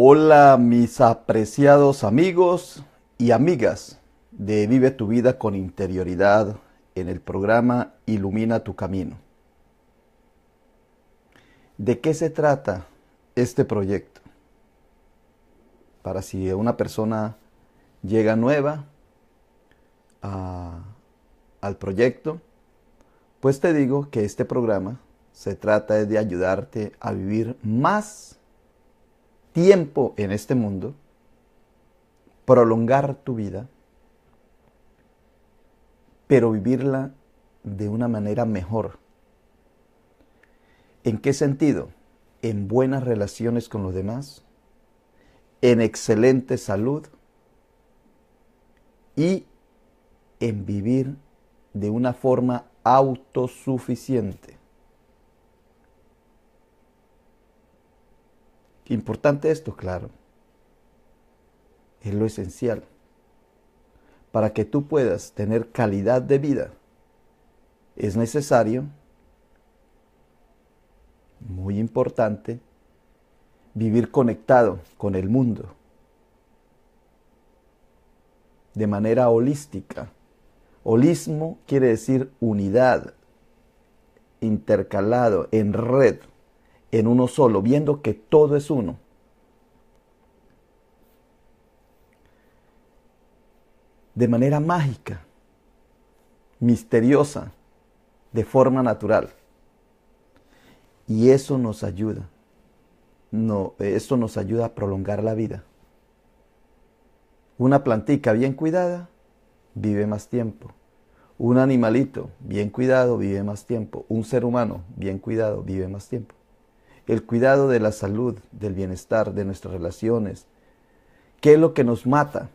Hola mis apreciados amigos y amigas de Vive tu vida con interioridad en el programa Ilumina tu camino. ¿De qué se trata este proyecto? Para si una persona llega nueva al proyecto, pues te digo que este programa se trata de ayudarte a vivir más tiempo en este mundo, prolongar tu vida, pero vivirla de una manera mejor. ¿En qué sentido? En buenas relaciones con los demás, en excelente salud y en vivir de una forma autosuficiente. Importante esto, claro. Es lo esencial. Para que tú puedas tener calidad de vida, es necesario, muy importante, vivir conectado con el mundo de manera holística. Holismo quiere decir unidad, intercalado, en red, en uno solo, viendo que todo es uno. De manera mágica, misteriosa, de forma natural. Y eso nos ayuda. Eso nos ayuda a prolongar la vida. Una plantica bien cuidada vive más tiempo. Un animalito bien cuidado vive más tiempo. Un ser humano bien cuidado vive más tiempo. El cuidado de la salud, del bienestar, de nuestras relaciones. ¿Qué es lo que nos mata?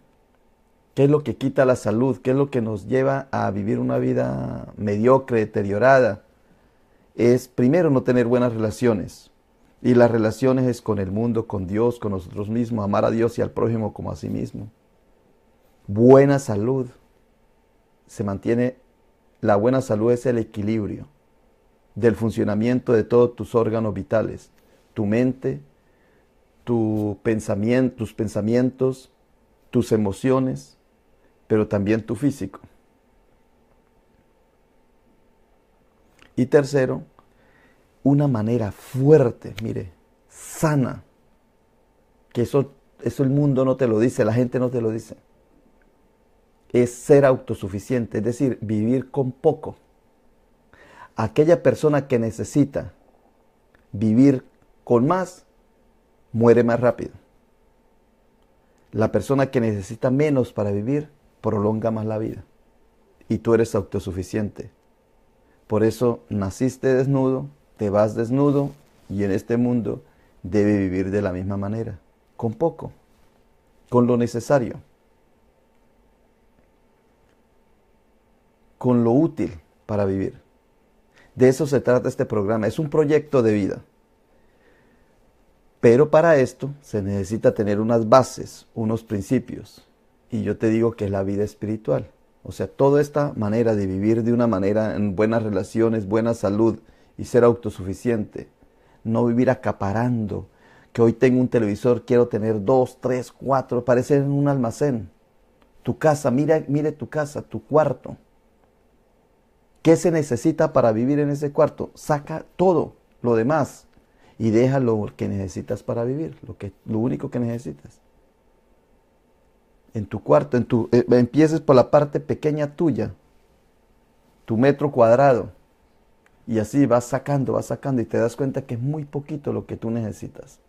¿Qué es lo que quita la salud? ¿Qué es lo que nos lleva a vivir una vida mediocre, deteriorada? Es primero no tener buenas relaciones. Y las relaciones es con el mundo, con Dios, con nosotros mismos, amar a Dios y al prójimo como a sí mismo. Buena salud. Se mantiene, la buena salud es el equilibrio del funcionamiento de todos tus órganos vitales. Tu mente, tus pensamientos, tus emociones, pero también tu físico. Y tercero, una manera fuerte, mire, sana, que eso el mundo no te lo dice, la gente no te lo dice, es ser autosuficiente, es decir, vivir con poco. Aquella persona que necesita vivir con más, muere más rápido. La persona que necesita menos para vivir, prolonga más la vida. Y tú eres autosuficiente. Por eso naciste desnudo, te vas desnudo y en este mundo debe vivir de la misma manera, con poco, con lo necesario, con lo útil para vivir. De eso se trata este programa, es un proyecto de vida. Pero para esto se necesita tener unas bases, unos principios. Y yo te digo que es la vida espiritual. O sea, toda esta manera de vivir de una manera en buenas relaciones, buena salud y ser autosuficiente. No vivir acaparando. Que hoy tengo un televisor, quiero tener 2, 3, 4, parece en un almacén. Tu casa, mire tu casa, tu cuarto. ¿Qué se necesita para vivir en ese cuarto? Saca todo lo demás y deja lo que necesitas para vivir, lo único que necesitas. En tu cuarto, empieces por la parte pequeña tuya, tu metro cuadrado, y así vas sacando y te das cuenta que es muy poquito lo que tú necesitas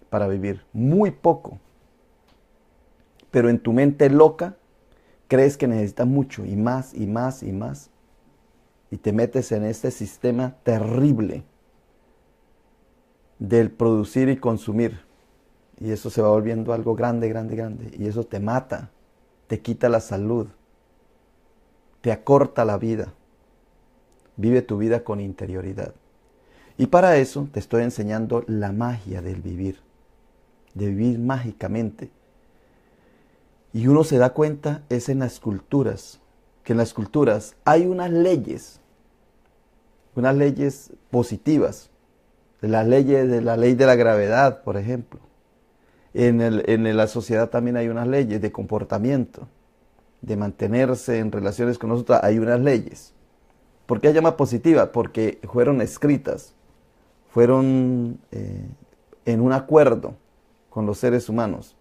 para vivir, muy poco. Pero en tu mente loca crees que necesitas mucho y más y más y más. Y te metes en este sistema terrible del producir y consumir. Y eso se va volviendo algo grande, grande, grande. Y eso te mata, te quita la salud, te acorta la vida. Vive tu vida con interioridad. Y para eso te estoy enseñando la magia del vivir, de vivir mágicamente. Y uno se da cuenta es en las culturas, que en las culturas hay unas leyes positivas, la ley de la gravedad, por ejemplo. En la sociedad también hay unas leyes de comportamiento, de mantenerse en relaciones con nosotros, hay unas leyes. ¿Por qué se llama positiva? Porque fueron escritas, fueron en un acuerdo con los seres humanos.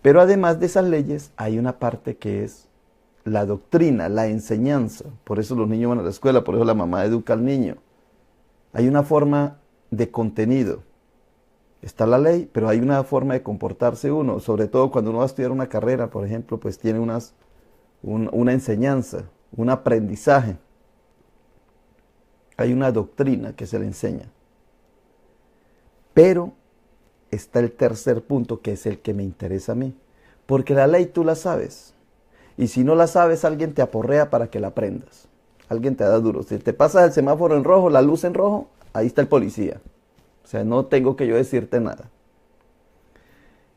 Pero además de esas leyes, hay una parte que es la doctrina, la enseñanza. Por eso los niños van a la escuela, por eso la mamá educa al niño. Hay una forma de contenido. Está la ley, pero hay una forma de comportarse uno. Sobre todo cuando uno va a estudiar una carrera, por ejemplo, pues tiene una enseñanza, un aprendizaje. Hay una doctrina que se le enseña. Pero está el tercer punto, que es el que me interesa a mí. Porque la ley tú la sabes. Y si no la sabes, alguien te aporrea para que la aprendas. Alguien te da duro. Si te pasas el semáforo en rojo, la luz en rojo, ahí está el policía. O sea, no tengo que yo decirte nada.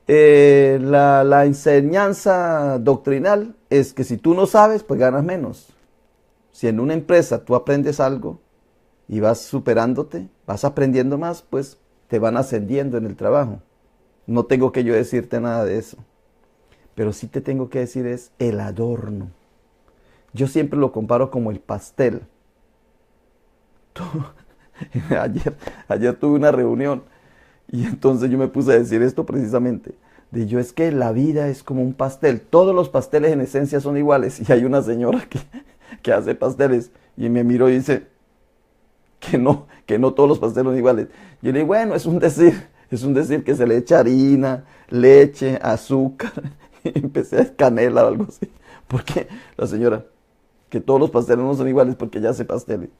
La enseñanza doctrinal es que si tú no sabes, pues ganas menos. Si en una empresa tú aprendes algo y vas superándote, vas aprendiendo más, pues te van ascendiendo en el trabajo. No tengo que yo decirte nada de eso. Pero sí te tengo que decir es el adorno. Yo siempre lo comparo como el pastel. Ayer tuve una reunión y entonces yo me puse a decir esto precisamente. Es que la vida es como un pastel. Todos los pasteles en esencia son iguales. Y hay una señora que hace pasteles y me miró y dice que no todos los pasteles son iguales. Yo le digo, bueno, es un decir que se le echa harina, leche, azúcar, y empecé a canela o algo así. Porque la señora, que todos los pasteles no son iguales porque ella hace pasteles.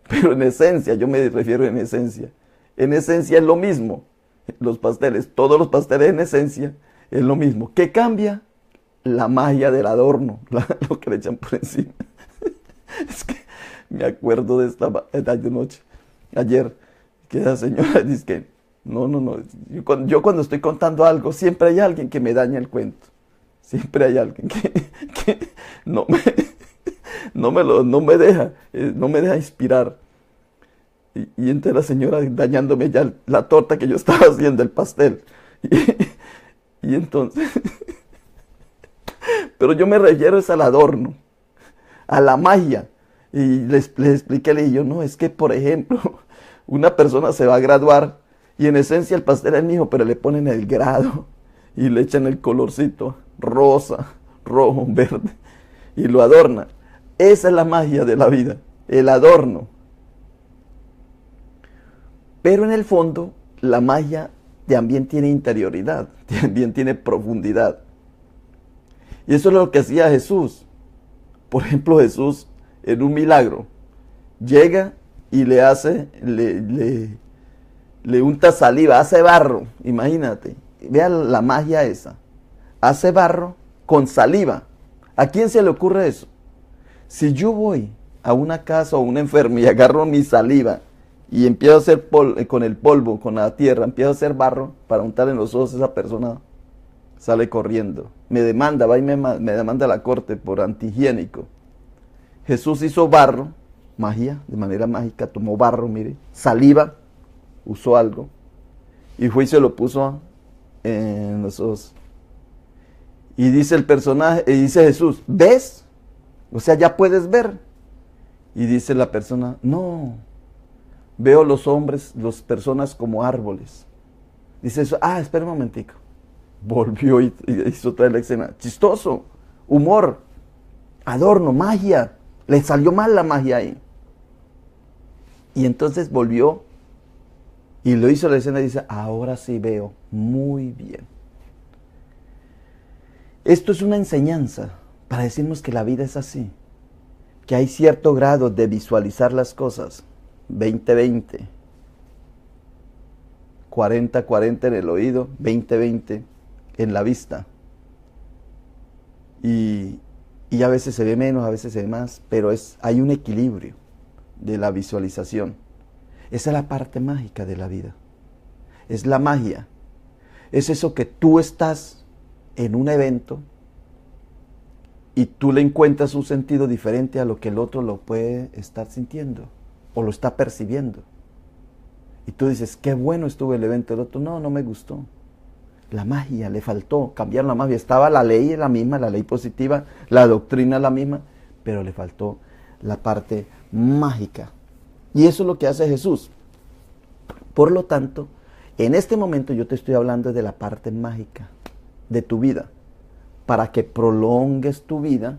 Pero en esencia, yo me refiero en esencia. En esencia es lo mismo. Los pasteles, todos los pasteles en esencia es lo mismo. ¿Qué cambia? La magia del adorno, lo que le echan por encima. Es que me acuerdo de esta noche, ayer, que la señora dice que no. Yo cuando estoy contando algo, siempre hay alguien que me daña el cuento. Siempre hay alguien que no me deja inspirar. Y entonces la señora dañándome ya la torta que yo estaba haciendo, el pastel. Y entonces, pero yo me refiero es al adorno, a la magia. Y les expliqué, le dije yo, no, es que por ejemplo, una persona se va a graduar y en esencia el pastel es mío, pero le ponen el grado y le echan el colorcito rosa, rojo, verde y lo adornan. Esa es la magia de la vida, el adorno. Pero en el fondo, la magia también tiene interioridad, también tiene profundidad. Y eso es lo que hacía Jesús. Por ejemplo, Jesús en un milagro llega y le unta saliva, hace barro, imagínate. Vean la magia esa. Hace barro con saliva. ¿A quién se le ocurre eso? Si yo voy a una casa o a un enfermo y agarro mi saliva y empiezo a hacer con el polvo, con la tierra, empiezo a hacer barro para untar en los ojos, esa persona sale corriendo. Me demanda, va y me demanda a la corte por antihigiénico. Jesús hizo barro, magia, de manera mágica, tomó barro, mire, saliva, usó algo, y fue y se lo puso en los ojos. Y dice el personaje, y dice Jesús, ¿ves? O sea, ya puedes ver. Y dice la persona, no, veo los hombres, las personas como árboles. Dice eso, espera un momentico. Volvió y hizo otra vez la escena. Chistoso, humor, adorno, magia. Le salió mal la magia ahí. Y entonces volvió y lo hizo la escena y dice, ahora sí veo muy bien. Esto es una enseñanza para decirnos que la vida es así, que hay cierto grado de visualizar las cosas, 20-20, 40-40 en el oído, 20-20 en la vista. Y a veces se ve menos, a veces se ve más, pero hay un equilibrio de la visualización. Esa es la parte mágica de la vida. Es la magia. Es eso que tú estás en un evento y tú le encuentras un sentido diferente a lo que el otro lo puede estar sintiendo o lo está percibiendo. Y tú dices, qué bueno estuvo el evento. El otro, no, no me gustó. La magia, le faltó cambiar la magia. Estaba la ley la misma, la ley positiva, la doctrina la misma, pero le faltó la parte mágica. Y eso es lo que hace Jesús. Por lo tanto, en este momento yo te estoy hablando de la parte mágica de tu vida, para que prolongues tu vida,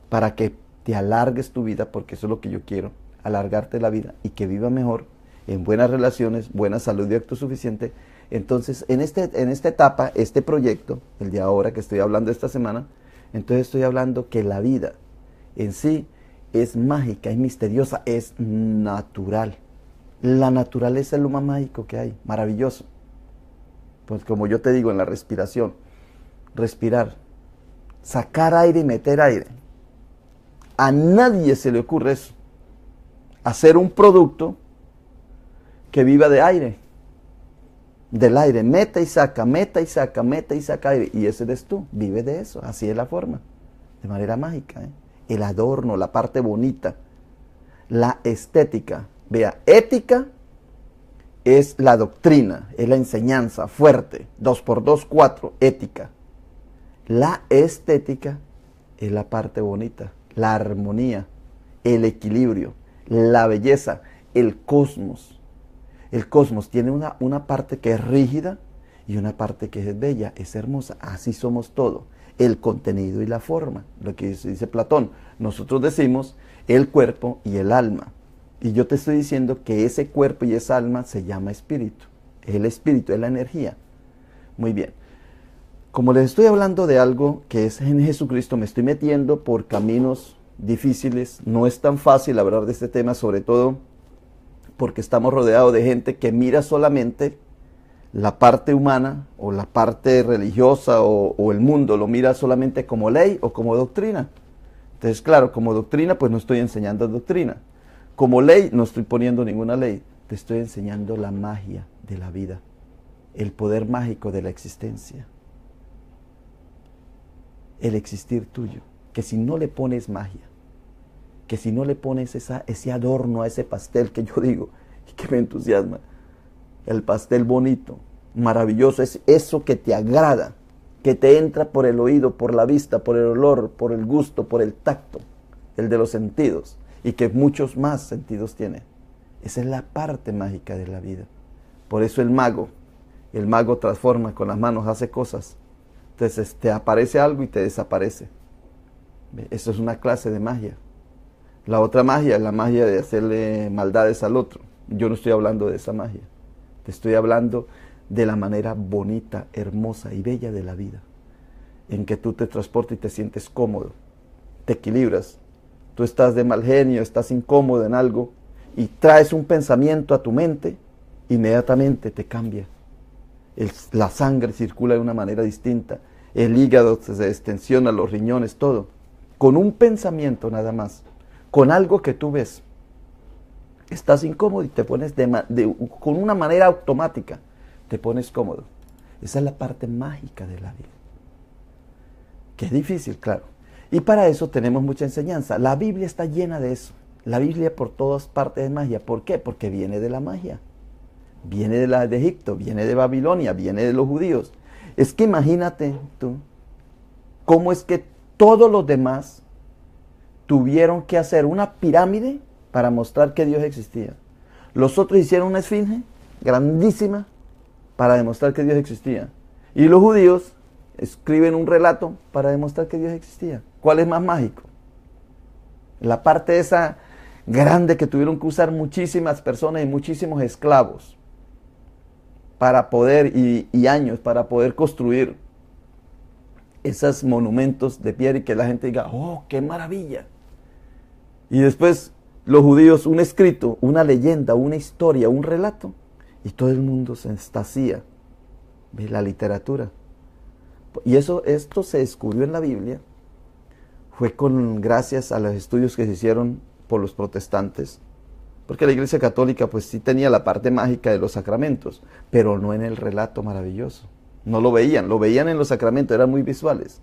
para que te alargues tu vida, porque eso es lo que yo quiero, alargarte la vida y que viva mejor, en buenas relaciones, buena salud y autosuficiente. Entonces, en esta etapa, este proyecto, el de ahora que estoy hablando esta semana, entonces estoy hablando que la vida en sí es mágica, es misteriosa, es natural. La naturaleza es lo más mágico que hay, maravilloso. Pues como yo te digo, en la respiración, respirar, sacar aire y meter aire. A nadie se le ocurre eso. Hacer un producto que viva de aire. Del aire, meta y saca, meta y saca, meta y saca aire. Y ese eres tú, vive de eso, así es la forma. De manera mágica, ¿eh? El adorno, la parte bonita, la estética. Vea, ética es la doctrina, es la enseñanza fuerte. 2 por 2, 4, ética. La estética es la parte bonita, la armonía, el equilibrio, la belleza, el cosmos. El cosmos tiene una parte que es rígida y una parte que es bella, es hermosa. Así somos todo. El contenido y la forma, lo que dice Platón. Nosotros decimos el cuerpo y el alma. Y yo te estoy diciendo que ese cuerpo y esa alma se llama espíritu. El espíritu es la energía. Muy bien. Como les estoy hablando de algo que es en Jesucristo, me estoy metiendo por caminos difíciles. No es tan fácil hablar de este tema, sobre todo porque estamos rodeados de gente que mira solamente la parte humana o la parte religiosa o el mundo, lo mira solamente como ley o como doctrina. Entonces, claro, como doctrina, pues no estoy enseñando doctrina. Como ley, no estoy poniendo ninguna ley. Te estoy enseñando la magia de la vida, el poder mágico de la existencia, el existir tuyo, que si no le pones magia, que si no le pones ese adorno a ese pastel que yo digo y que me entusiasma, el pastel bonito, maravilloso, es eso que te agrada, que te entra por el oído, por la vista, por el olor, por el gusto, por el tacto, el de los sentidos, y que muchos más sentidos tiene. Esa es la parte mágica de la vida. Por eso el mago transforma con las manos, hace cosas. Entonces te aparece algo y te desaparece. Eso es una clase de magia. La otra magia es la magia de hacerle maldades al otro. Yo no estoy hablando de esa magia. Te estoy hablando de la manera bonita, hermosa y bella de la vida, en que tú te transportas y te sientes cómodo, te equilibras. Tú estás de mal genio, estás incómodo en algo y traes un pensamiento a tu mente, inmediatamente te cambia. La sangre circula de una manera distinta, el hígado se destensiona, los riñones, todo. Con un pensamiento nada más, con algo que tú ves, estás incómodo y te pones con una manera automática, te pones cómodo. Esa es la parte mágica de la vida. Que es difícil, claro. Y para eso tenemos mucha enseñanza. La Biblia está llena de eso. La Biblia por todas partes es magia. ¿Por qué? Porque viene de la magia. Viene de Egipto, viene de Babilonia, viene de los judíos. Es que imagínate tú, cómo es que todos los demás tuvieron que hacer una pirámide para mostrar que Dios existía. Los otros hicieron una esfinge grandísima para demostrar que Dios existía. Y los judíos escriben un relato para demostrar que Dios existía. ¿Cuál es más mágico? La parte esa grande que tuvieron que usar muchísimas personas y muchísimos esclavos para poder, y años para poder construir esos monumentos de piedra y que la gente diga, ¡oh, qué maravilla! Y después los judíos, un escrito, una leyenda, una historia, un relato, y todo el mundo se extasía. ¿Ves? La literatura. Y esto se descubrió en la Biblia, fue gracias a los estudios que se hicieron por los protestantes, porque la Iglesia Católica pues sí tenía la parte mágica de los sacramentos, pero no en el relato maravilloso. No lo veían en los sacramentos, eran muy visuales,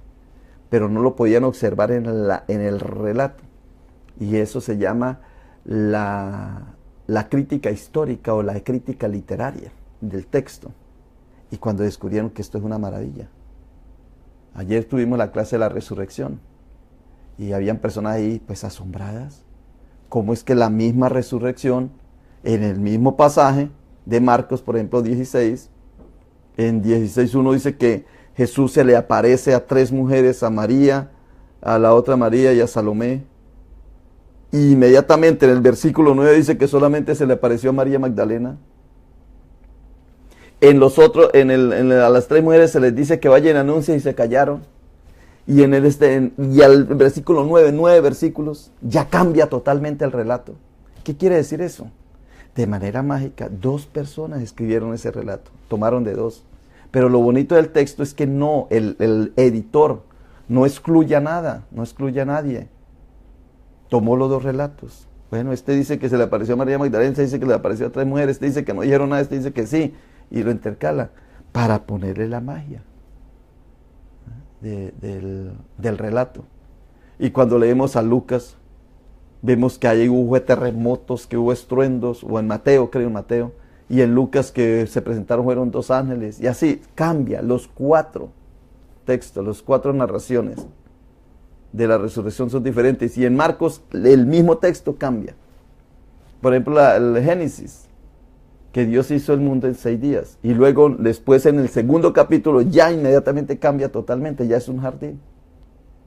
pero no lo podían observar en el relato. Y eso se llama la la crítica histórica o la crítica literaria del texto. Y cuando descubrieron que esto es una maravilla. Ayer tuvimos la clase de la resurrección y habían personas ahí pues asombradas. ¿Cómo es que la misma resurrección, en el mismo pasaje de Marcos, por ejemplo, 16, en 16:1 dice que Jesús se le aparece a 3 mujeres, a María, a la otra María y a Salomé. Y inmediatamente en el versículo 9 dice que solamente se le apareció a María Magdalena. En los otros, a las 3 mujeres se les dice que vayan a anunciar y se callaron. Y y al versículo 9 versículos, ya cambia totalmente el relato. ¿Qué quiere decir eso? De manera mágica, 2 personas escribieron ese relato, tomaron de 2. Pero lo bonito del texto es que no, el editor no excluye a nada, no excluye a nadie. Tomó los 2 relatos. Bueno, este dice que se le apareció a María Magdalena, este dice que le apareció a 3 mujeres, este dice que no dijeron nada, este dice que sí. Y lo intercala para ponerle la magia del relato. Y cuando leemos a Lucas, vemos que ahí hubo terremotos, que hubo estruendos, o en Mateo, creo en Mateo, y en Lucas que se presentaron fueron 2 ángeles, y así cambia los 4 textos, los 4 narraciones de la resurrección son diferentes, y en Marcos el mismo texto cambia. Por ejemplo, el Génesis, que Dios hizo el mundo en 6 días, y luego después en el segundo capítulo ya inmediatamente cambia totalmente, ya es un jardín,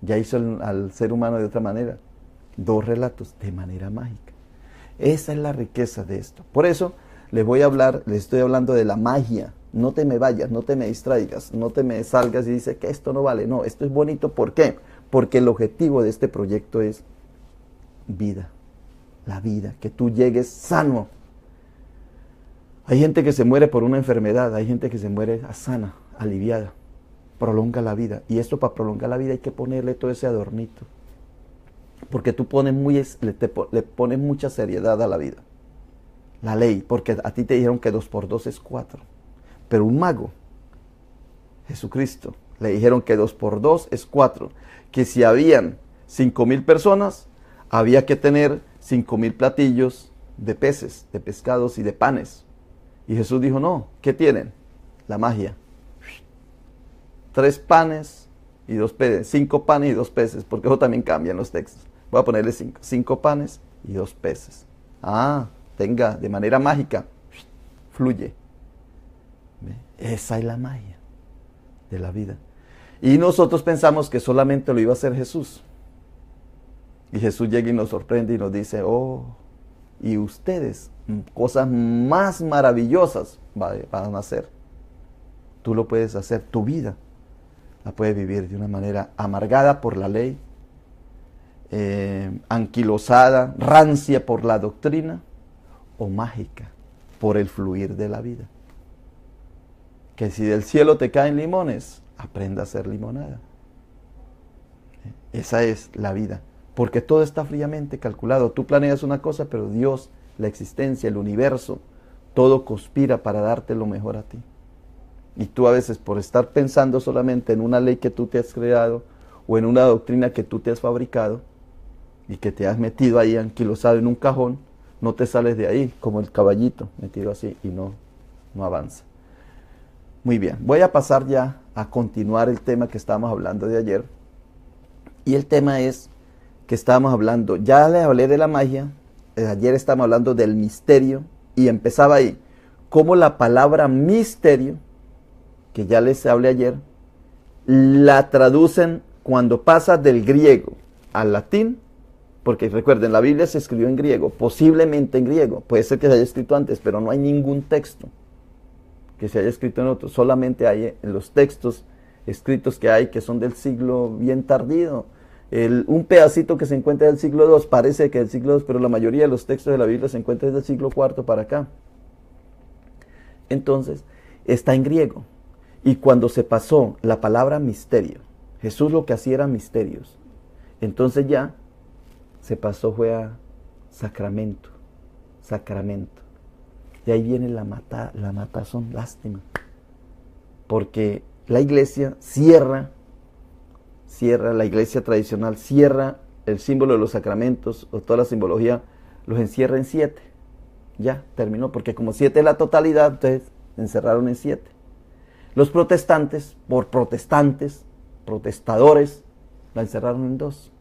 ya hizo al ser humano de otra manera. 2 relatos de manera mágica. Esa es la riqueza de esto. Por eso les estoy hablando de la magia. No te me vayas, no te me distraigas, no te me salgas y dices que esto no vale. No, esto es bonito. ¿Por qué? Porque el objetivo de este proyecto es vida. La vida, que tú llegues sano. Hay gente que se muere por una enfermedad, hay gente que se muere sana, aliviada. Prolonga la vida. Y esto, para prolongar la vida, hay que ponerle todo ese adornito. Porque tú le pones mucha seriedad a la vida. La ley, porque a ti te dijeron que 2 por 2 es 4. Pero un mago, Jesucristo, le dijeron que 2 por 2 es 4. Que si habían 5,000 personas, había que tener 5,000 platillos de peces, de pescados y de panes. Y Jesús dijo, no, ¿qué tienen? La magia. 3 panes y 2 peces, 5 panes y 2 peces, porque eso también cambia en los textos. Voy a ponerle 5. 5 panes y 2 peces. Tenga, de manera mágica, fluye. Esa es la magia de la vida. Y nosotros pensamos que solamente lo iba a hacer Jesús. Y Jesús llega y nos sorprende y nos dice, y ustedes, cosas más maravillosas van a hacer. Tú lo puedes hacer, tu vida la puedes vivir de una manera amargada por la ley, anquilosada, rancia por la doctrina, o mágica por el fluir de la vida. Que si del cielo te caen limones, aprenda a hacer limonada. Esa es la vida, porque todo está fríamente calculado. Tú planeas una cosa, pero Dios, la existencia, el universo, todo conspira para darte lo mejor a ti. Y tú a veces, por estar pensando solamente en una ley que tú te has creado o en una doctrina que tú te has fabricado y que te has metido ahí anquilosado en un cajón, no te sales de ahí, como el caballito metido así, y no avanza. Muy bien, voy a pasar ya a continuar el tema que estábamos hablando de ayer. Y el tema es que estábamos hablando, ya les hablé de la magia, ayer estábamos hablando del misterio, y empezaba ahí, cómo la palabra misterio, que ya les hablé ayer, la traducen cuando pasa del griego al latín, porque recuerden, la Biblia se escribió en griego, posiblemente en griego, puede ser que se haya escrito antes, pero no hay ningún texto que se haya escrito en otro, solamente hay en los textos escritos que hay, que son del siglo bien tardío. Un pedacito que se encuentra del siglo II, parece que del siglo II, pero la mayoría de los textos de la Biblia se encuentran desde el siglo IV para acá. Entonces, está en griego. Y cuando se pasó la palabra misterio, Jesús lo que hacía era misterios. Entonces ya se pasó, fue a sacramento. Y ahí viene la matazón, lástima. Porque la iglesia cierra, la iglesia tradicional cierra el símbolo de los sacramentos, o toda la simbología, los encierra en 7. Ya, terminó, porque como 7 es la totalidad, entonces encerraron en 7. Los protestantes, por protestantes, protestadores, la encerraron en 2.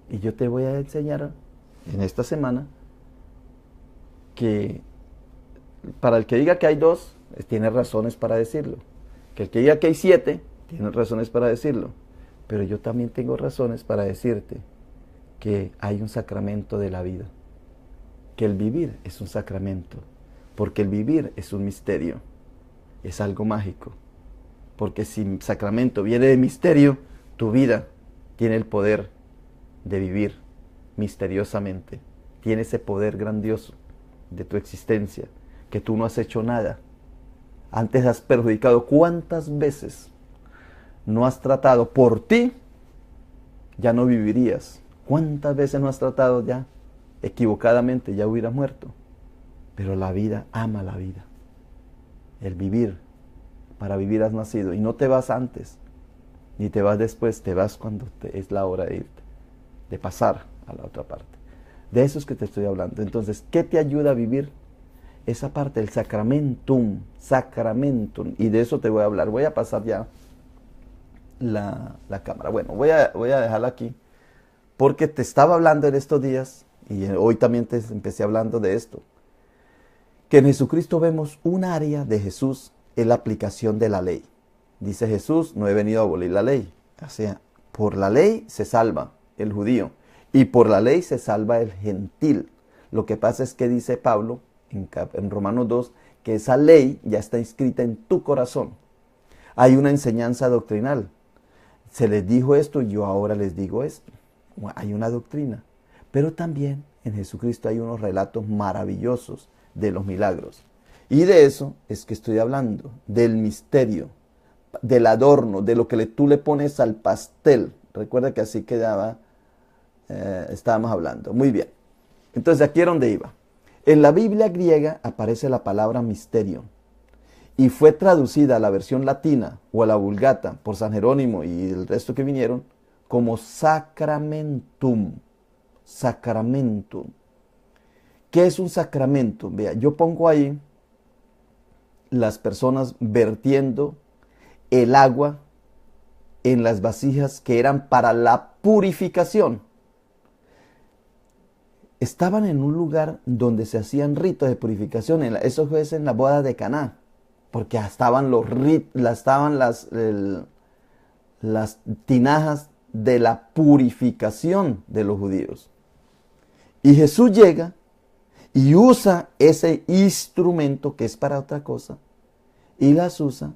Y yo te voy a enseñar en esta semana que para el que diga que hay 2, tiene razones para decirlo. Que el que diga que hay 7, tiene razones para decirlo. Pero yo también tengo razones para decirte que hay un sacramento de la vida. Que el vivir es un sacramento. Porque el vivir es un misterio. Es algo mágico. Porque si sacramento viene de misterio, tu vida tiene el poder de vivir misteriosamente. Tiene ese poder grandioso de tu existencia, que tú no has hecho nada. Antes has perjudicado. ¿Cuántas veces no has tratado por ti? Ya no vivirías. ¿Cuántas veces no has tratado ya equivocadamente? Ya hubieras muerto. Pero la vida ama la vida. El vivir, para vivir has nacido. Y no te vas antes, ni te vas después, te vas cuando es la hora de irte, de pasar a la otra parte. De eso es que te estoy hablando. Entonces, ¿qué te ayuda a vivir? Esa parte, el sacramentum, y de eso te voy a hablar. Voy a pasar ya la cámara. Bueno, voy a dejarla aquí, porque te estaba hablando en estos días, y hoy también te empecé hablando de esto, que en Jesucristo vemos un área de Jesús en la aplicación de la ley. Dice Jesús, no he venido a abolir la ley. O sea, por la ley se salva el judío, y por la ley se salva el gentil. Lo que pasa es que dice Pablo en Romanos 2, que esa ley ya está inscrita en tu corazón. Hay una enseñanza doctrinal. Se les dijo esto y yo ahora les digo esto. Hay una doctrina. Pero también en Jesucristo hay unos relatos maravillosos de los milagros. Y de eso es que estoy hablando, del misterio, del adorno, de lo que tú le pones al pastel. Recuerda que así quedaba, estábamos hablando. Muy bien. Entonces aquí era donde iba. En la Biblia griega aparece la palabra misterio y fue traducida a la versión latina o a la Vulgata por San Jerónimo y el resto que vinieron como sacramentum. Sacramentum. ¿Qué es un sacramento? Vea, yo pongo ahí las personas vertiendo el agua en las vasijas que eran para la purificación. Estaban en un lugar donde se hacían ritos de purificación. Eso fue en la boda de Caná, porque estaban las tinajas de la purificación de los judíos. Y Jesús llega y usa ese instrumento que es para otra cosa y las usa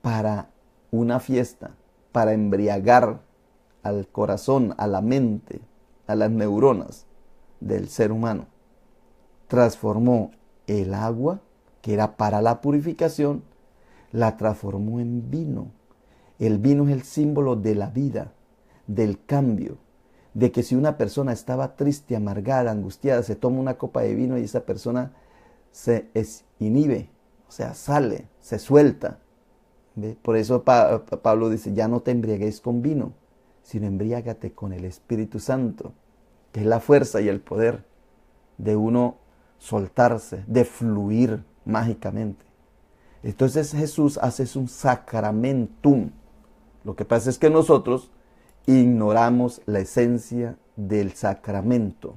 para una fiesta, para embriagar al corazón, a la mente, a las neuronas del ser humano. Transformó el agua, que era para la purificación, la transformó en vino. El vino es el símbolo de la vida, del cambio, de que si una persona estaba triste, amargada, angustiada, se toma una copa de vino y esa persona se inhibe, o sea, sale, se suelta. ¿Ve? Por eso Pablo dice, ya no te embriagues con vino, sino embriágate con el Espíritu Santo, que es la fuerza y el poder de uno soltarse, de fluir mágicamente. Entonces Jesús hace un sacramentum. Lo que pasa es que nosotros ignoramos la esencia del sacramento,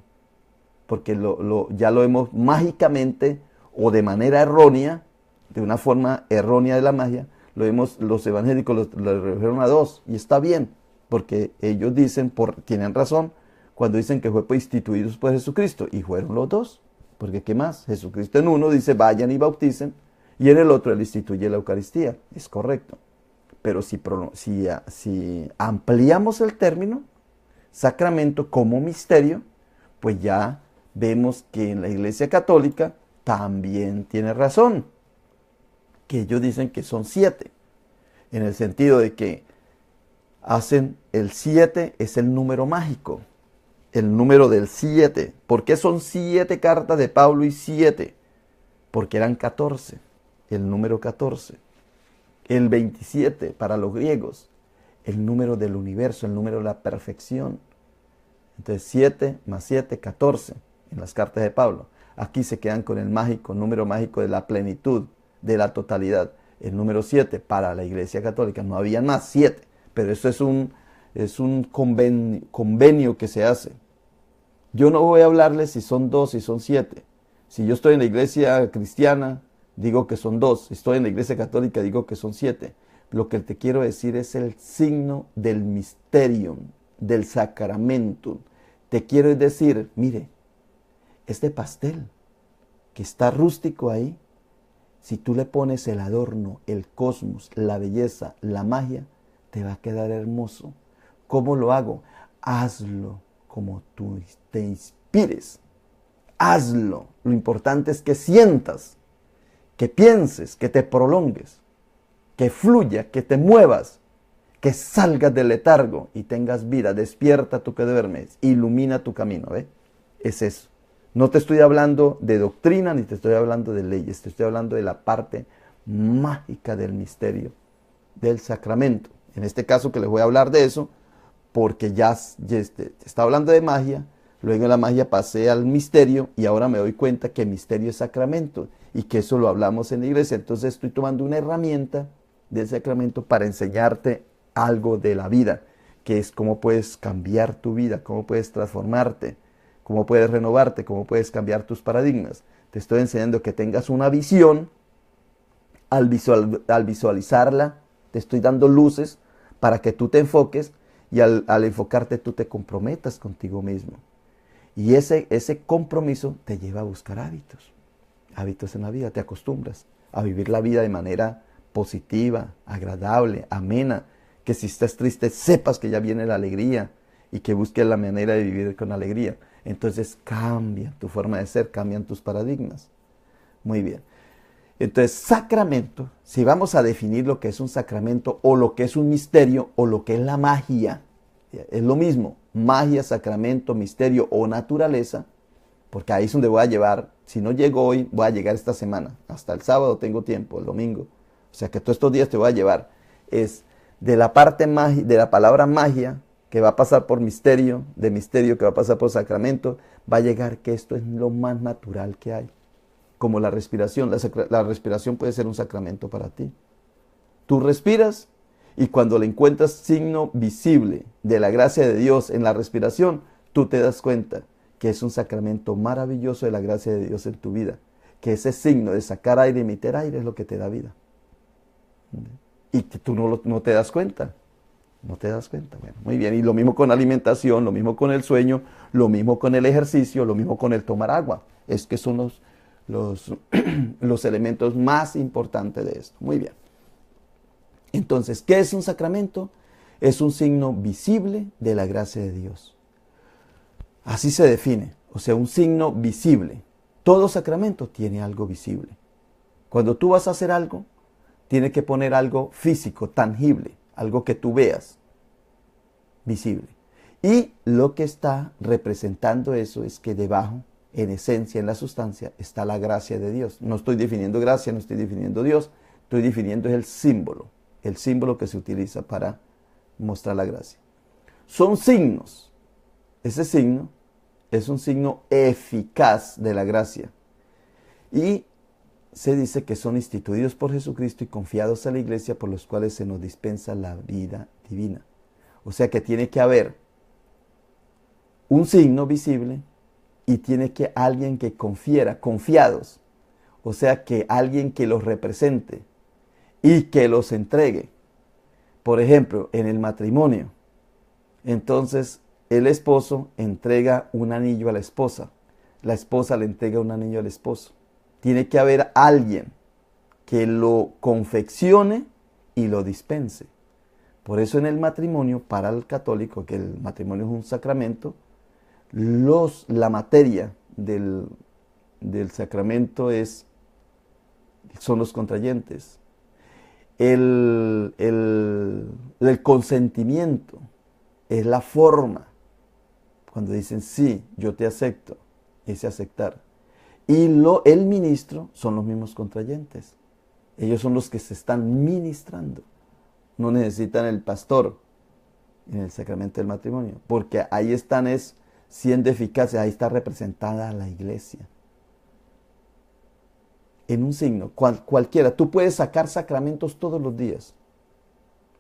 porque ya lo hemos mágicamente o de manera errónea, de una forma errónea de la magia, los evangélicos lo redujeron a 2, y está bien, porque ellos dicen, tienen razón, cuando dicen que fue instituidos por Jesucristo, y fueron los 2, porque ¿qué más? Jesucristo en uno dice vayan y bauticen, y en el otro él instituye la Eucaristía, es correcto. Pero si ampliamos el término, sacramento como misterio, pues ya vemos que en la Iglesia Católica también tiene razón, que ellos dicen que son 7, en el sentido de que hacen el 7 es el número mágico, el número del 7. ¿Por qué son 7 cartas de Pablo y 7? Porque eran 14, el número 14. El 27 para los griegos, el número del universo, el número de la perfección. Entonces 7 más 7, 14 en las cartas de Pablo. Aquí se quedan con el mágico, número mágico de la plenitud, de la totalidad. El número 7 para la Iglesia Católica. No había más, 7. Pero esto es un convenio que se hace. Yo no voy a hablarles si son 2, si son 7. Si yo estoy en la iglesia cristiana, digo que son 2. Si estoy en la iglesia católica, digo que son 7. Lo que te quiero decir es el signo del misterium, del sacramentum. Te quiero decir, mire, este pastel que está rústico ahí, si tú le pones el adorno, el cosmos, la belleza, la magia, te va a quedar hermoso. ¿Cómo lo hago? Hazlo como tú te inspires. Hazlo. Lo importante es que sientas, que pienses, que te prolongues, que fluya, que te muevas, que salgas del letargo y tengas vida. Despierta tú que duermes, ilumina tu camino. ¿Ve? Es eso. No te estoy hablando de doctrina ni te estoy hablando de leyes, te estoy hablando de la parte mágica del misterio, del sacramento. En este caso que les voy a hablar de eso, porque ya está hablando de magia, luego de la magia pasé al misterio y ahora me doy cuenta que misterio es sacramento y que eso lo hablamos en la iglesia. Entonces estoy tomando una herramienta del sacramento para enseñarte algo de la vida, que es cómo puedes cambiar tu vida, cómo puedes transformarte, cómo puedes renovarte, cómo puedes cambiar tus paradigmas. Te estoy enseñando que tengas una visión. Al visualizarla, te estoy dando luces para que tú te enfoques y al enfocarte tú te comprometas contigo mismo. Y ese compromiso te lleva a buscar hábitos. Hábitos en la vida, te acostumbras a vivir la vida de manera positiva, agradable, amena. Que si estás triste, sepas que ya viene la alegría y que busques la manera de vivir con alegría. Entonces cambia tu forma de ser, cambian tus paradigmas. Muy bien. Entonces, sacramento, si vamos a definir lo que es un sacramento o lo que es un misterio o lo que es la magia, es lo mismo, magia, sacramento, misterio o naturaleza, porque ahí es donde voy a llevar, si no llego hoy, voy a llegar esta semana, hasta el sábado tengo tiempo, el domingo, o sea que todos estos días te voy a llevar, es de la parte de la palabra magia, que va a pasar por misterio, de misterio que va a pasar por sacramento, va a llegar que esto es lo más natural que hay. Como la respiración. La respiración puede ser un sacramento para ti. Tú respiras y cuando le encuentras signo visible de la gracia de Dios en la respiración, tú te das cuenta que es un sacramento maravilloso de la gracia de Dios en tu vida. Que ese signo de sacar aire y emitir aire es lo que te da vida. Y que tú no te das cuenta. No te das cuenta. Bueno, muy bien. Y lo mismo con la alimentación, lo mismo con el sueño, lo mismo con el ejercicio, lo mismo con el tomar agua. Es que son los elementos más importantes de esto. Muy bien. Entonces, ¿qué es un sacramento? Es un signo visible de la gracia de Dios. Así se define. O sea, un signo visible. Todo sacramento tiene algo visible. Cuando tú vas a hacer algo, tiene que poner algo físico, tangible, algo que tú veas, visible. Y lo que está representando eso es que debajo, en esencia, en la sustancia, está la gracia de Dios. No estoy definiendo gracia, no estoy definiendo Dios, estoy definiendo el símbolo que se utiliza para mostrar la gracia. Son signos. Ese signo es un signo eficaz de la gracia. Y se dice que son instituidos por Jesucristo y confiados a la iglesia por los cuales se nos dispensa la vida divina. O sea que tiene que haber un signo visible y tiene que alguien que confiera, confiados. O sea que alguien que los represente y que los entregue. Por ejemplo, en el matrimonio. Entonces, el esposo entrega un anillo a la esposa. La esposa le entrega un anillo al esposo. Tiene que haber alguien que lo confeccione y lo dispense. Por eso en el matrimonio, para el católico, que el matrimonio es un sacramento, la materia del sacramento son los contrayentes. El consentimiento es la forma. Cuando dicen, sí, yo te acepto, ese aceptar. Y el ministro son los mismos contrayentes. Ellos son los que se están ministrando. No necesitan el pastor en el sacramento del matrimonio, porque ahí están siendo eficaces, ahí está representada la iglesia. en un signo, cualquiera. Tú puedes sacar sacramentos todos los días.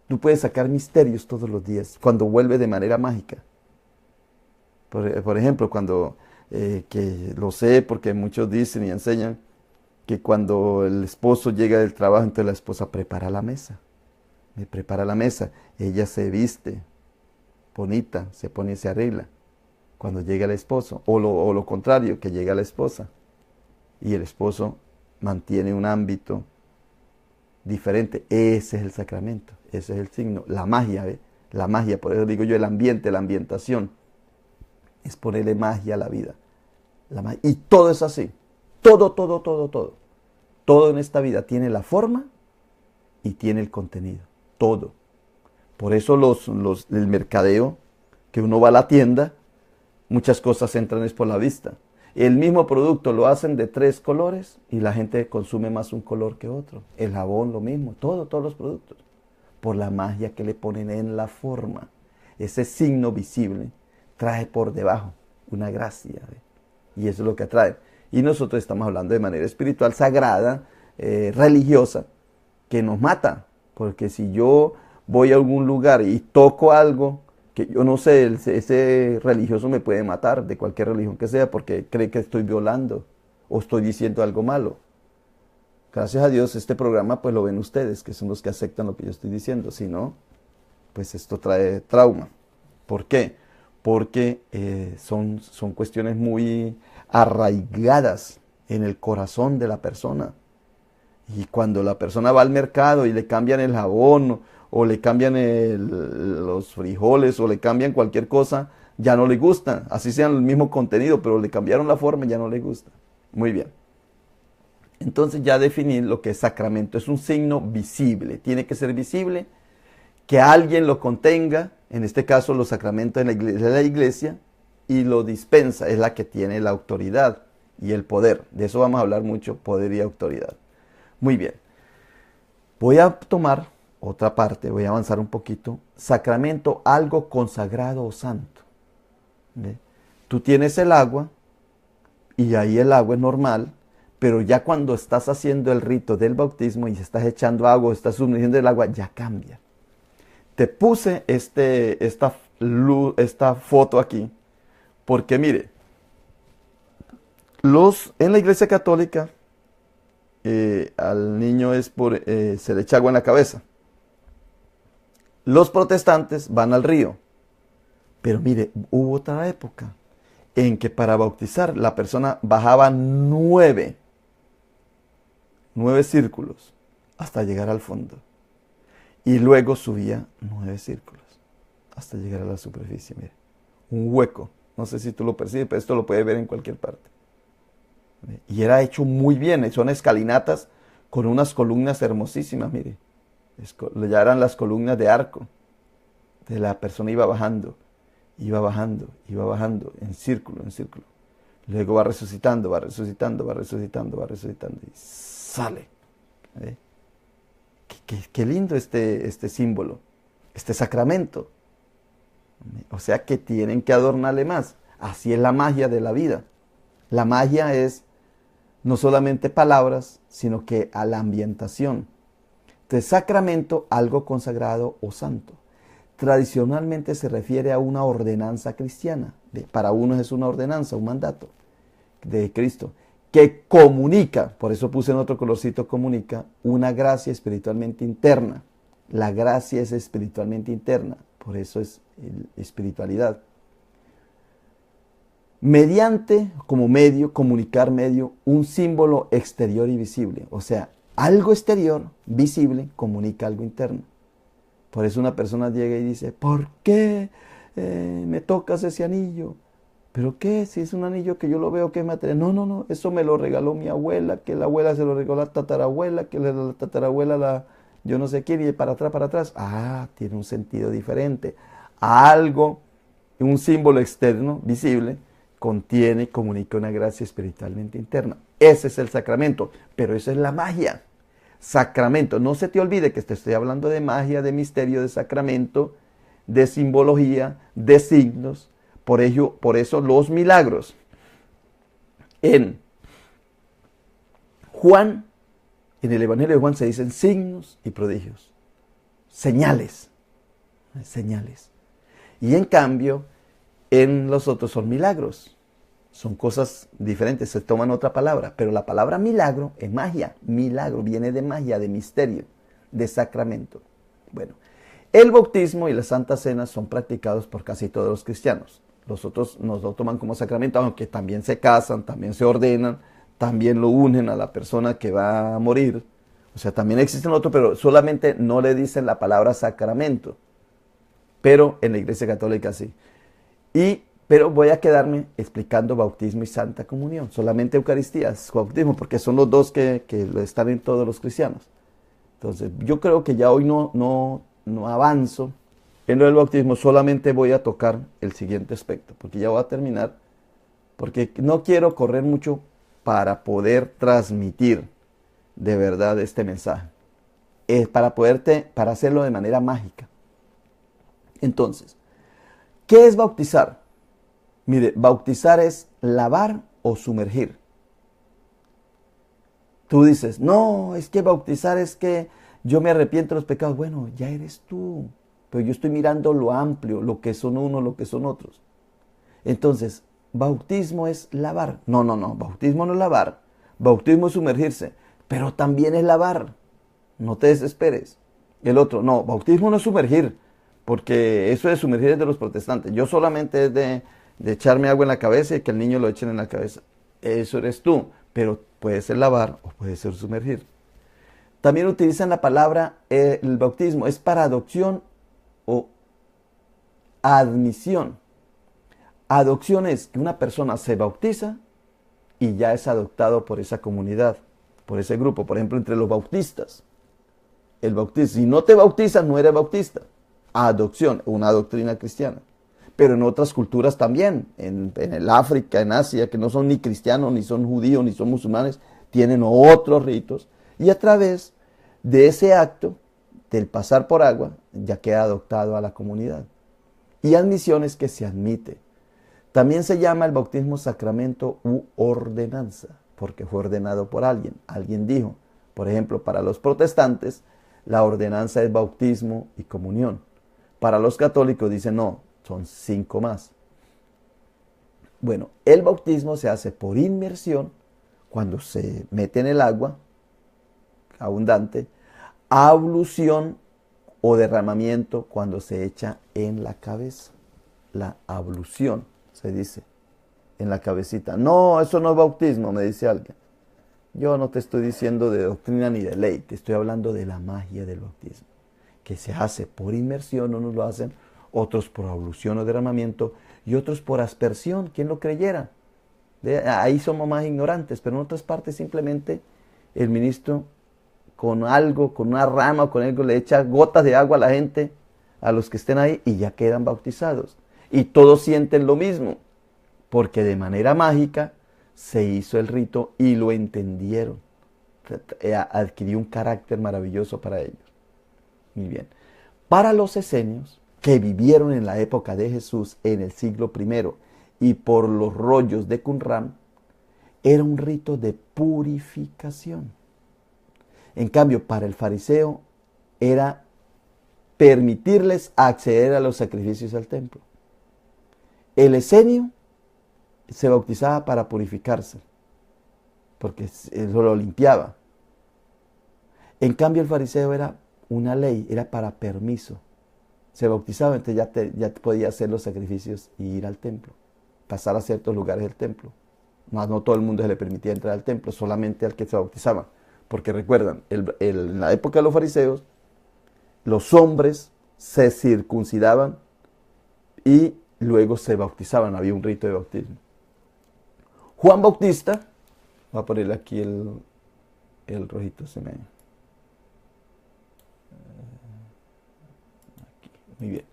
Tú puedes sacar misterios todos los días, cuando vuelve de manera mágica. Por ejemplo, cuando, que lo sé porque muchos dicen y enseñan, que cuando el esposo llega del trabajo, entonces la esposa prepara la mesa. Me prepara la mesa. Ella se viste bonita, se pone y se arregla cuando llega el esposo. O lo contrario, que llega la esposa y el esposo mantiene un ámbito diferente. Ese es el sacramento, ese es el signo. La magia, ¿ve? La magia, por eso digo yo, el ambiente, la ambientación. Es ponerle magia a la vida. Y todo es así. Todo, todo, todo, todo. Todo en esta vida tiene la forma y tiene el contenido. Todo. Por eso el mercadeo, que uno va a la tienda, muchas cosas entran es por la vista. El mismo producto lo hacen de 3 colores y la gente consume más un color que otro. El jabón lo mismo, todos los productos. Por la magia que le ponen en la forma. Ese signo visible trae por debajo una gracia. ¿Ve? Y eso es lo que atrae. Y nosotros estamos hablando de manera espiritual, sagrada, religiosa, que nos mata. Porque si yo voy a algún lugar y toco algo que yo no sé, ese religioso me puede matar, de cualquier religión que sea, porque cree que estoy violando o estoy diciendo algo malo. Gracias a Dios este programa pues lo ven ustedes, que son los que aceptan lo que yo estoy diciendo. Si no, pues esto trae trauma. ¿Por qué? Porque son cuestiones muy arraigadas en el corazón de la persona. Y cuando la persona va al mercado y le cambian el jabón o le cambian los frijoles o le cambian cualquier cosa, ya no le gusta. Así sean el mismo contenido, pero le cambiaron la forma y ya no le gusta. Muy bien. Entonces ya definir lo que es sacramento. Es un signo visible. Tiene que ser visible, que alguien lo contenga. En este caso los sacramentos de la iglesia y lo dispensa. Es la que tiene la autoridad y el poder. De eso vamos a hablar mucho, poder y autoridad. Muy bien. Voy a tomar otra parte, voy a avanzar un poquito. Sacramento, algo consagrado o santo. ¿Ve? Tú tienes el agua y ahí el agua es normal, pero ya cuando estás haciendo el rito del bautismo y estás echando agua, estás sumergiendo el agua, ya cambia. Te puse esta foto aquí porque mire, en la Iglesia Católica al niño se le echa agua en la cabeza. Los protestantes van al río. Pero mire, hubo otra época en que para bautizar la persona bajaba 9 círculos hasta llegar al fondo. Y luego subía 9 círculos hasta llegar a la superficie. Mire, un hueco. No sé si tú lo percibes, pero esto lo puedes ver en cualquier parte. Y era hecho muy bien. Son escalinatas con unas columnas hermosísimas, mire. Ya eran las columnas de arco. De la persona iba bajando, en círculo, en círculo. Luego va resucitando, va resucitando, va resucitando, va resucitando. Y sale. Qué lindo este símbolo, este sacramento. O sea que tienen que adornarle más. Así es la magia de la vida. La magia es no solamente palabras, sino que a la ambientación. Entonces, sacramento, algo consagrado o santo. Tradicionalmente se refiere a una ordenanza cristiana. Para unos es una ordenanza, un mandato de Cristo, que comunica, por eso puse en otro colorcito, comunica una gracia espiritualmente interna. La gracia es espiritualmente interna, por eso es espiritualidad. Mediante, como medio, comunicar medio, un símbolo exterior y visible. O sea, algo exterior, visible, comunica algo interno. Por eso una persona llega y dice, ¿por qué me tocas ese anillo? ¿Pero qué? Si es un anillo que yo lo veo que es material. No, eso me lo regaló mi abuela, que la abuela se lo regaló a la tatarabuela, que la tatarabuela yo no sé quién, y para atrás. Ah, tiene un sentido diferente. Algo, un símbolo externo, visible, contiene y comunica una gracia espiritualmente interna. Ese es el sacramento, pero eso es la magia. Sacramento, no se te olvide que te estoy hablando de magia, de misterio, de sacramento, de simbología, de signos. Por eso los milagros en Juan, en el Evangelio de Juan se dicen signos y prodigios, señales, señales. Y en cambio, en los otros son milagros. Son cosas diferentes, se toman otra palabra, pero la palabra milagro es magia. Milagro viene de magia, de misterio, de sacramento. Bueno, el bautismo y la Santa Cena son practicados por casi todos los cristianos. Los otros nos lo toman como sacramento, aunque también se casan, también se ordenan, también lo unen a la persona que va a morir. O sea, también existen otros, pero solamente no le dicen la palabra sacramento. Pero en la Iglesia Católica sí. Pero voy a quedarme explicando bautismo y Santa Comunión. Solamente Eucaristía es bautismo, porque son los dos que están en todos los cristianos. Entonces, yo creo que ya hoy no avanzo en lo del bautismo. Solamente voy a tocar el siguiente aspecto, porque ya voy a terminar. Porque no quiero correr mucho para poder transmitir de verdad este mensaje. Es para hacerlo de manera mágica. Entonces, ¿qué es bautizar? Mire, bautizar es lavar o sumergir. Tú dices, no, es que bautizar es que yo me arrepiento de los pecados. Bueno, ya eres tú. Pero yo estoy mirando lo amplio, lo que son unos, lo que son otros. Entonces, bautismo es lavar. No, bautismo no es lavar. Bautismo es sumergirse. Pero también es lavar. No te desesperes. El otro, no, bautismo no es sumergir. Porque eso de sumergir es de los protestantes. Yo solamente es de echarme agua en la cabeza y que el niño lo echen en la cabeza. Eso eres tú, pero puede ser lavar o puede ser sumergir. También utilizan la palabra, el bautismo es para adopción o admisión. Adopción es que una persona se bautiza y ya es adoptado por esa comunidad, por ese grupo. Por ejemplo, entre los bautistas. El bautismo, si no te bautizas, no eres bautista. Adopción, una doctrina cristiana. Pero en otras culturas también, en el África, en Asia, que no son ni cristianos, ni son judíos, ni son musulmanes, tienen otros ritos. Y a través de ese acto, del pasar por agua, ya queda adoptado a la comunidad. Y admisión es que se admite. También se llama el bautismo sacramento u ordenanza, porque fue ordenado por alguien. Alguien dijo, por ejemplo, para los protestantes, la ordenanza es bautismo y comunión. Para los católicos dicen no, son 5 más. Bueno, el bautismo se hace por inmersión, cuando se mete en el agua abundante, ablución o derramamiento cuando se echa en la cabeza. La ablución se dice en la cabecita. No, eso no es bautismo, me dice alguien. Yo no te estoy diciendo de doctrina ni de ley, te estoy hablando de la magia del bautismo, que se hace por inmersión, unos lo hacen, otros por ablución o derramamiento y otros por aspersión, ¿quién lo creyera? Ahí somos más ignorantes, pero en otras partes simplemente el ministro con algo, con una rama o con algo le echa gotas de agua a la gente, a los que estén ahí y ya quedan bautizados. Y todos sienten lo mismo, porque de manera mágica se hizo el rito y lo entendieron. Adquirió un carácter maravilloso para ellos. Muy bien. Para los esenios, que vivieron en la época de Jesús en el siglo I y por los rollos de Qumran, era un rito de purificación. En cambio, para el fariseo era permitirles acceder a los sacrificios al templo. El esenio se bautizaba para purificarse, porque eso lo limpiaba. En cambio, el fariseo era una ley, era para permiso. Se bautizaba, entonces ya podía hacer los sacrificios y ir al templo, pasar a ciertos lugares del templo. No todo el mundo se le permitía entrar al templo, solamente al que se bautizaba. Porque recuerdan, en la época de los fariseos, los hombres se circuncidaban y luego se bautizaban, había un rito de bautismo. Juan Bautista, voy a ponerle aquí el rojito, muy bien.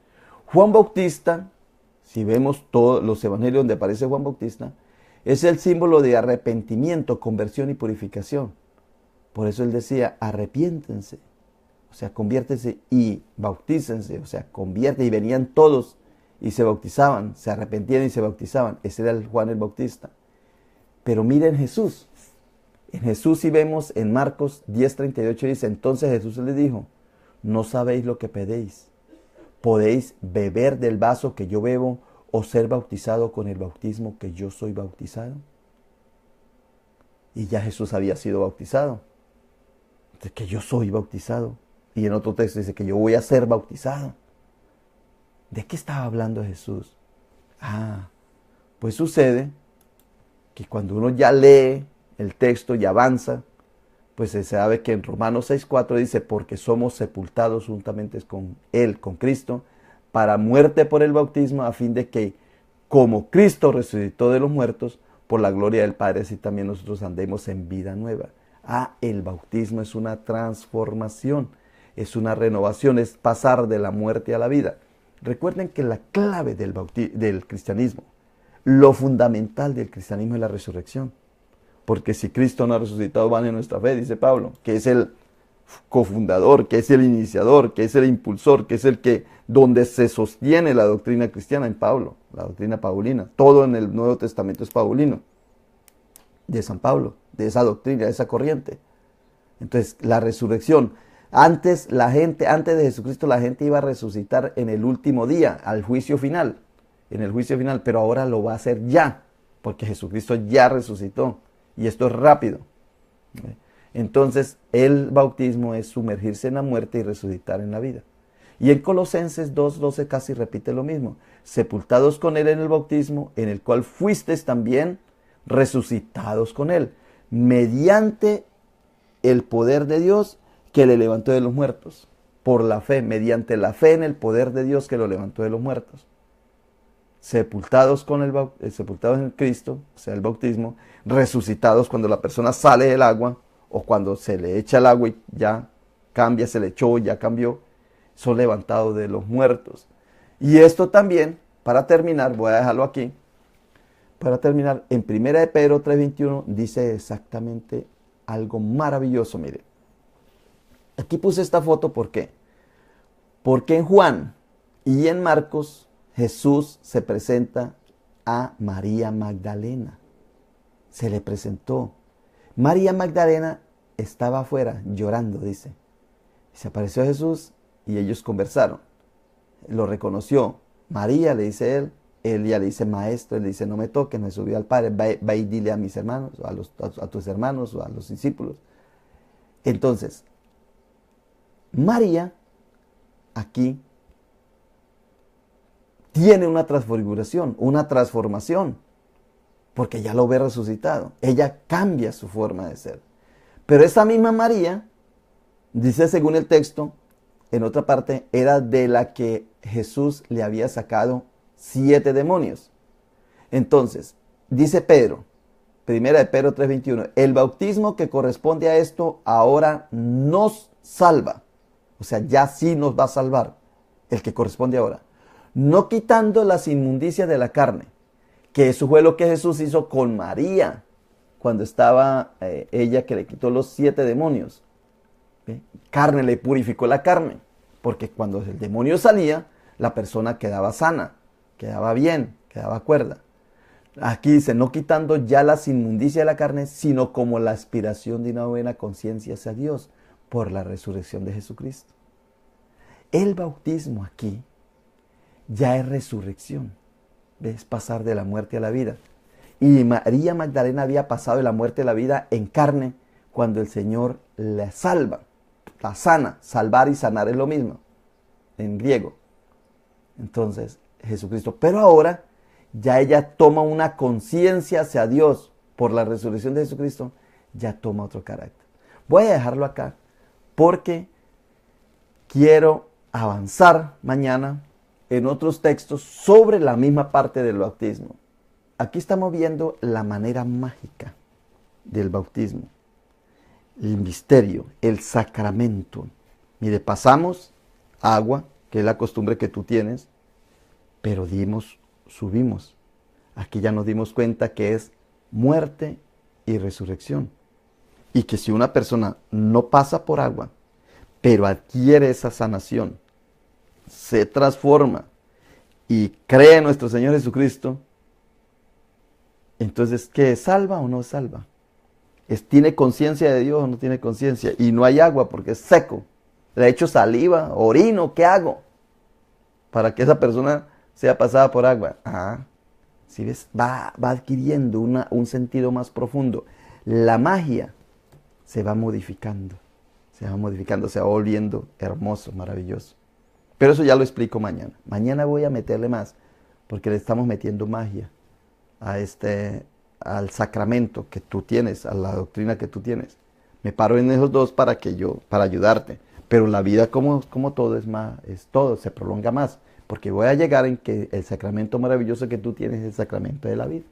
Juan Bautista, si vemos todos los evangelios donde aparece Juan Bautista, es el símbolo de arrepentimiento, conversión y purificación. Por eso él decía, arrepiéntense, o sea, conviértense y bautícense, o sea, convierte, y venían todos y se bautizaban, se arrepentían y se bautizaban. Ese era el Juan el Bautista. Pero miren Jesús. En Jesús, si vemos en Marcos 10:38, dice, entonces Jesús les dijo, no sabéis lo que pedéis. ¿Podéis beber del vaso que yo bebo o ser bautizado con el bautismo que yo soy bautizado? Y ya Jesús había sido bautizado. Entonces, que yo soy bautizado. Y en otro texto dice que yo voy a ser bautizado. ¿De qué estaba hablando Jesús? Pues sucede que cuando uno ya lee el texto y avanza, pues se sabe que en Romanos 6:4 dice, porque somos sepultados juntamente con Él, con Cristo, para muerte por el bautismo, a fin de que, como Cristo resucitó de los muertos, por la gloria del Padre, así también nosotros andemos en vida nueva. El bautismo es una transformación, es una renovación, es pasar de la muerte a la vida. Recuerden que la clave del cristianismo, lo fundamental del cristianismo es la resurrección. Porque si Cristo no ha resucitado, vana es nuestra fe, dice Pablo, que es el cofundador, que es el iniciador, que es el impulsor, que es el que, donde se sostiene la doctrina cristiana en Pablo, la doctrina paulina. Todo en el Nuevo Testamento es paulino, de San Pablo, de esa doctrina, de esa corriente. Entonces, la resurrección. Antes de Jesucristo, la gente iba a resucitar en el último día, al juicio final, en el juicio final, pero ahora lo va a hacer ya, porque Jesucristo ya resucitó. Y esto es rápido. Entonces, el bautismo es sumergirse en la muerte y resucitar en la vida. Y en Colosenses 2:12 casi repite lo mismo. Sepultados con Él en el bautismo, en el cual fuisteis también resucitados con Él, mediante el poder de Dios que le levantó de los muertos. Por la fe, mediante la fe en el poder de Dios que lo levantó de los muertos. Sepultados sepultados en Cristo, o sea, el bautismo, resucitados cuando la persona sale del agua o cuando se le echa el agua y ya cambia, se le echó, ya cambió, son levantados de los muertos. Y esto también, para terminar, voy a dejarlo aquí, para terminar, en 1 de Pedro 3:21 dice exactamente algo maravilloso, mire. Aquí puse esta foto, ¿por qué? Porque en Juan y en Marcos, Jesús se presenta a María Magdalena. Se le presentó. María Magdalena estaba afuera llorando, dice. Se apareció Jesús y ellos conversaron. Lo reconoció. María, le dice él ya le dice maestro, él le dice no me toques, me subió al Padre, va y dile a mis hermanos, a tus hermanos o a los discípulos. Entonces, María aquí tiene una transfiguración, una transformación, porque ya lo ve resucitado. Ella cambia su forma de ser. Pero esa misma María, dice según el texto, en otra parte, era de la que Jesús le había sacado 7 demonios. Entonces, dice Pedro, 1 de Pedro 3:21, el bautismo que corresponde a esto ahora nos salva. O sea, ya sí nos va a salvar el que corresponde ahora. No quitando las inmundicias de la carne, que eso fue lo que Jesús hizo con María, cuando estaba ella que le quitó los 7 demonios. Carne, le purificó la carne, porque cuando el demonio salía, la persona quedaba sana, quedaba bien, quedaba cuerda. Aquí dice, no quitando ya las inmundicias de la carne, sino como la aspiración de una buena conciencia hacia Dios, por la resurrección de Jesucristo. El bautismo aquí ya es resurrección, es pasar de la muerte a la vida. Y María Magdalena había pasado de la muerte a la vida en carne cuando el Señor la salva, la sana. Salvar y sanar es lo mismo en griego. Entonces, Jesucristo. Pero ahora ya ella toma una conciencia hacia Dios por la resurrección de Jesucristo, ya toma otro carácter. Voy a dejarlo acá porque quiero avanzar mañana en otros textos sobre la misma parte del bautismo. Aquí estamos viendo la manera mágica del bautismo, el misterio, el sacramento. Mire, pasamos agua, que es la costumbre que tú tienes, pero subimos. Aquí ya nos dimos cuenta que es muerte y resurrección. Y que si una persona no pasa por agua, pero adquiere esa sanación, se transforma y cree en nuestro Señor Jesucristo, entonces, ¿qué? ¿Salva o no salva? ¿Tiene conciencia de Dios o no tiene conciencia? Y no hay agua porque es seco. Le echo saliva, orino, ¿qué hago? Para que esa persona sea pasada por agua. ¿Sí ves? Va adquiriendo un sentido más profundo. La magia se va modificando, se va volviendo hermoso, maravilloso. Pero eso ya lo explico mañana. Mañana voy a meterle más, porque le estamos metiendo magia al sacramento que tú tienes, a la doctrina que tú tienes. Me paro en esos dos para ayudarte. Pero la vida, como todo, es todo, se prolonga más. Porque voy a llegar en que el sacramento maravilloso que tú tienes es el sacramento de la vida.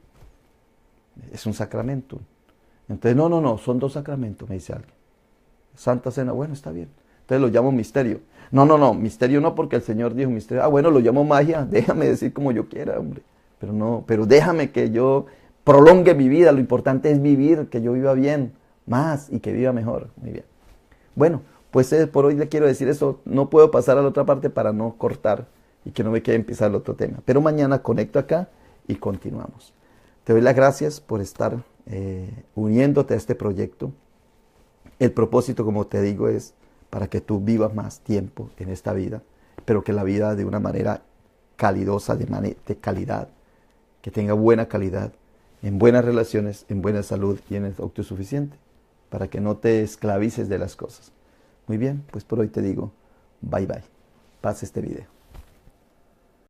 Es un sacramento. Entonces, no, son dos sacramentos, me dice alguien. Santa Cena, bueno, está bien. Entonces lo llamo misterio. No, misterio no, porque el Señor dijo misterio. Bueno, lo llamo magia, déjame decir como yo quiera, hombre. Pero déjame que yo prolongue mi vida. Lo importante es vivir, que yo viva bien, más y que viva mejor. Muy bien. Bueno, pues por hoy le quiero decir eso. No puedo pasar a la otra parte para no cortar y que no me quede empezar el otro tema. Pero mañana conecto acá y continuamos. Te doy las gracias por estar uniéndote a este proyecto. El propósito, como te digo, es para que tú vivas más tiempo en esta vida, pero que la vida de una manera calidosa, de calidad, que tenga buena calidad, en buenas relaciones, en buena salud y en el autosuficiente, para que no te esclavices de las cosas. Muy bien, pues por hoy te digo, bye bye. Pasa este video.